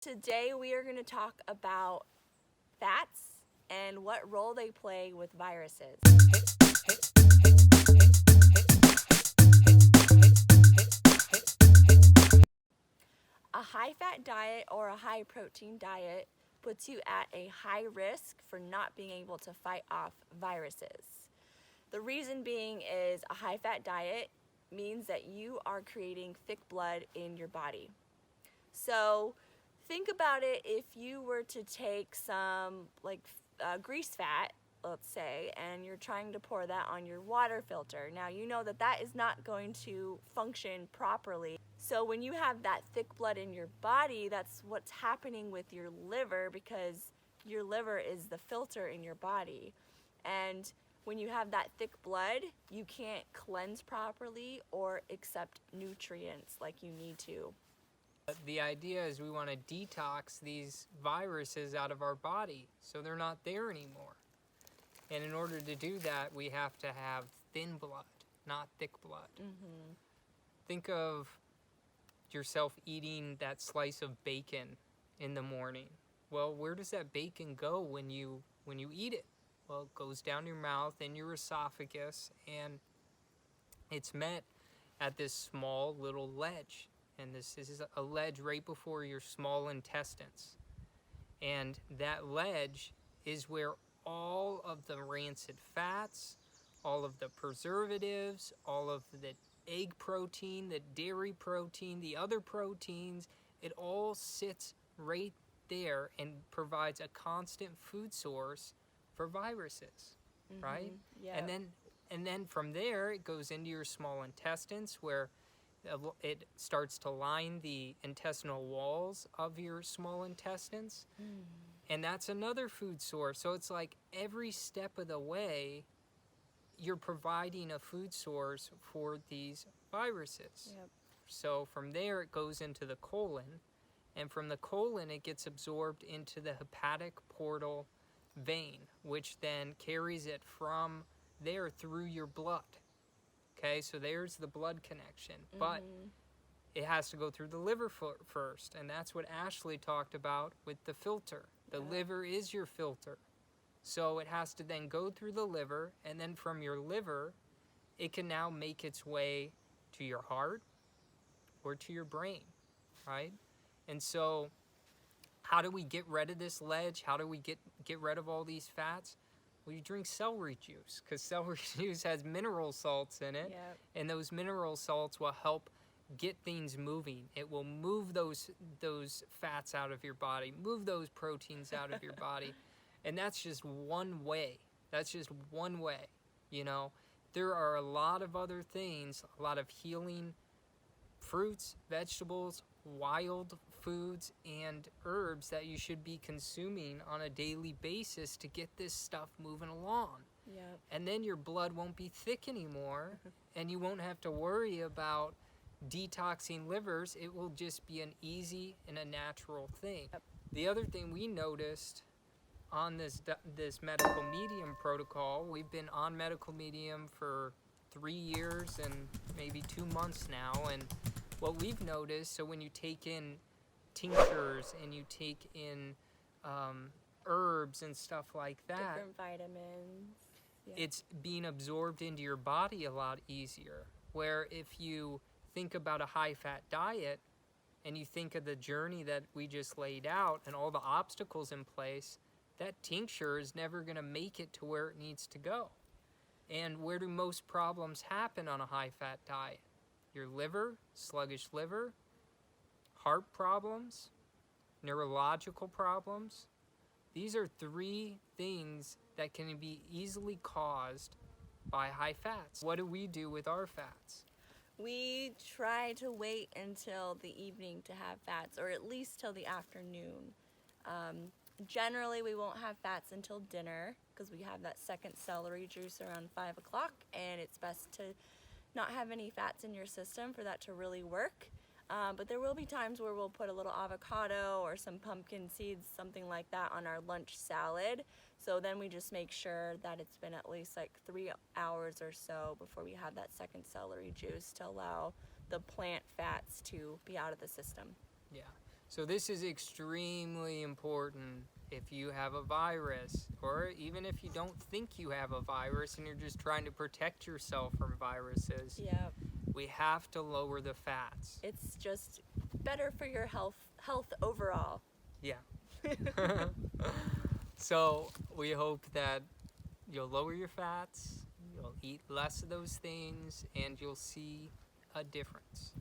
Today we are going to talk about fats and what role they play with viruses. A high-fat diet or a high-protein diet puts you at a high risk for not being able to fight off viruses. The reason being is a high-fat diet means that you are creating thick blood in your body. So think about it, if you were to take some grease fat, let's say, and you're trying to pour that on your water filter. Now you know that that is not going to function properly. So when you have that thick blood in your body, that's what's happening with your liver, because your liver is the filter in your body. And when you have that thick blood, you can't cleanse properly or accept nutrients like you need to. The idea is we want to detox these viruses out of our body so they're not there anymore. And in order to do that, we have to have thin blood, not thick blood. Mm-hmm. Think of yourself eating that slice of bacon in the morning. Well, where does that bacon go when you eat it? Well, it goes down your mouth, in your esophagus, and it's met at this small little ledge. And this is a ledge right before your small intestines. And that ledge is where all of the rancid fats, all of the preservatives, all of the egg protein, the dairy protein, the other proteins, it all sits right there and provides a constant food source for viruses, right? Yeah. And then from there it goes into your small intestines, where it starts to line the intestinal walls of your small intestines. And that's another food source. So it's like every step of the way, you're providing a food source for these viruses. Yep. So from there, it goes into the colon. And from the colon, it gets absorbed into the hepatic portal vein, which then carries it from there through your blood. Okay, so there's the blood connection. But it has to go through the liver first. And that's what Ashley talked about with the filter. The liver is your filter. So it has to then go through the liver, and then from your liver, it can now make its way to your heart or to your brain, right? And so how do we get rid of this ledge? How do we get rid of all these fats? Well, you drink celery juice, because celery juice has mineral salts in it, and those mineral salts will help get things moving. It will move those fats out of your body, move those proteins out of your body. And that's just one way. That's just one way, you know. There are a lot of other things, a lot of healing fruits, vegetables, wild foods, and herbs that you should be consuming on a daily basis to get this stuff moving along. Yep. And then your blood won't be thick anymore, and you won't have to worry about detoxing livers. It will just be an easy and a natural thing. Yep. The other thing we noticed on this medical medium protocol, we've been on medical medium for 3 years and maybe 2 months now, and what we've noticed, so when you take in tinctures and you take in herbs and stuff like that, different vitamins, it's being absorbed into your body a lot easier. Where if you think about a high-fat diet and you think of the journey that we just laid out and all the obstacles in place, that tincture is never going to make it to where it needs to go. And where do most problems happen on a high-fat diet? Your liver, sluggish liver, heart problems, neurological problems. These are 3 things that can be easily caused by high fats. What do we do with our fats? We try to wait until the evening to have fats, or at least till the afternoon. Generally, we won't have fats until dinner, because we have that second celery juice around 5 o'clock, and it's best to not have any fats in your system for that to really work. But there will be times where we'll put a little avocado or some pumpkin seeds, something like that, on our lunch salad. So then we just make sure that it's been at least like 3 hours or so before we have that second celery juice to allow the plant fats to be out of the system. Yeah. So this is extremely important if you have a virus, or even if you don't think you have a virus and you're just trying to protect yourself from viruses. Yep. We have to lower the fats. It's just better for your health overall. Yeah. So we hope that you'll lower your fats, you'll eat less of those things, and you'll see a difference.